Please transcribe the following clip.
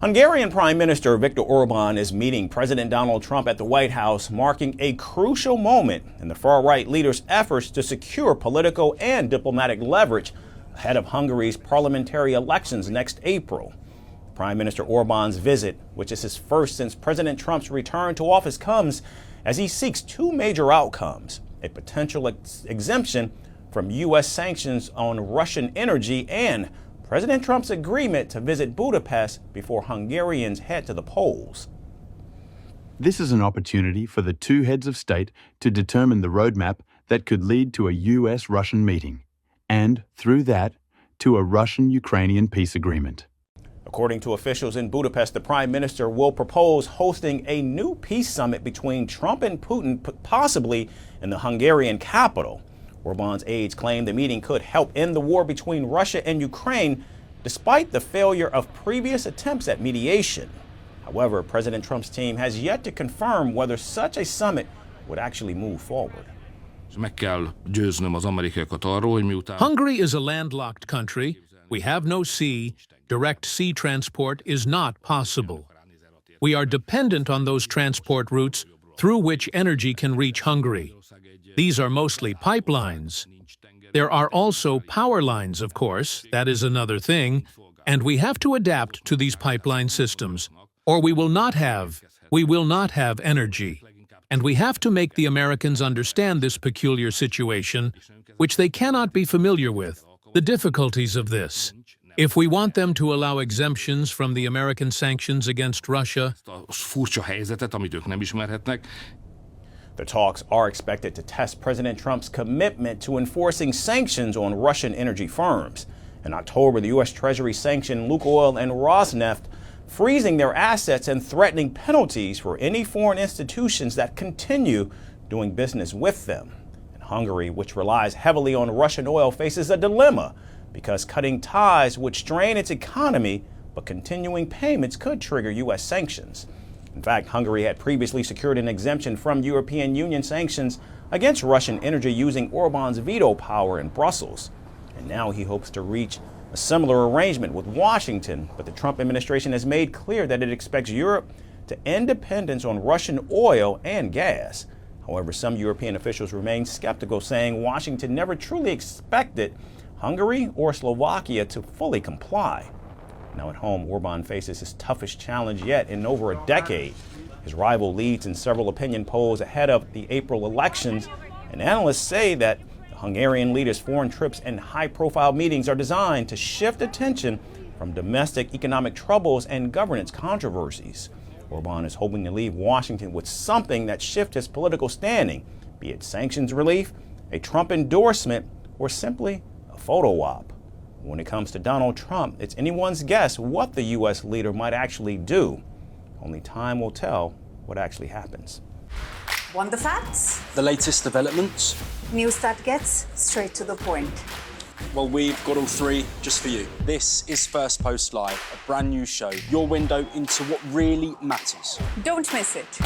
Hungarian Prime Minister Viktor Orban is meeting President Donald Trump at the White House, marking a crucial moment in the far-right leader's efforts to secure political and diplomatic leverage ahead of Hungary's parliamentary elections next April. Prime Minister Orban's visit, which is his first since President Trump's return to office, comes as he seeks two major outcomes: a potential exemption from U.S. sanctions on Russian energy and President Trump's agreement to visit Budapest before Hungarians head to the polls. This is an opportunity for the two heads of state to determine the roadmap that could lead to a U.S.-Russian meeting, and, through that, to a Russian-Ukrainian peace agreement. According to officials in Budapest, the Prime Minister will propose hosting a new peace summit between Trump and Putin, possibly in the Hungarian capital. Orban's aides claim the meeting could help end the war between Russia and Ukraine, despite the failure of previous attempts at mediation. However, President Trump's team has yet to confirm whether such a summit would actually move forward. Hungary is a landlocked country. We have no sea. Direct sea transport is not possible. We are dependent on those transport routes through which energy can reach Hungary. These are mostly pipelines. There are also power lines, of course, that is another thing, and we have to adapt to these pipeline systems, or we will not have energy. And we have to make the Americans understand this peculiar situation, which they cannot be familiar with, the difficulties of this. If we want them to allow exemptions from the American sanctions against Russia, the talks are expected to test President Trump's commitment to enforcing sanctions on Russian energy firms. In October, the U.S. Treasury sanctioned Lukoil and Rosneft, freezing their assets and threatening penalties for any foreign institutions that continue doing business with them. And Hungary, which relies heavily on Russian oil, faces a dilemma because cutting ties would strain its economy, but continuing payments could trigger U.S. sanctions. In fact, Hungary had previously secured an exemption from European Union sanctions against Russian energy using Orban's veto power in Brussels. And now he hopes to reach a similar arrangement with Washington, but the Trump administration has made clear that it expects Europe to end dependence on Russian oil and gas. However, some European officials remain skeptical, saying Washington never truly expected Hungary or Slovakia to fully comply. Now at home, Orban faces his toughest challenge yet in over a decade. His rival leads in several opinion polls ahead of the April elections, and analysts say that the Hungarian leader's foreign trips and high-profile meetings are designed to shift attention from domestic economic troubles and governance controversies. Orban is hoping to leave Washington with something that shifts his political standing, be it sanctions relief, a Trump endorsement, or simply a photo op. When it comes to Donald Trump, it's anyone's guess what the U.S. leader might actually do. Only time will tell what actually happens. Want the facts? The latest developments? News that gets straight to the point. Well, we've got all three just for you. This is Firstpost Live, a brand new show, your window into what really matters. Don't miss it.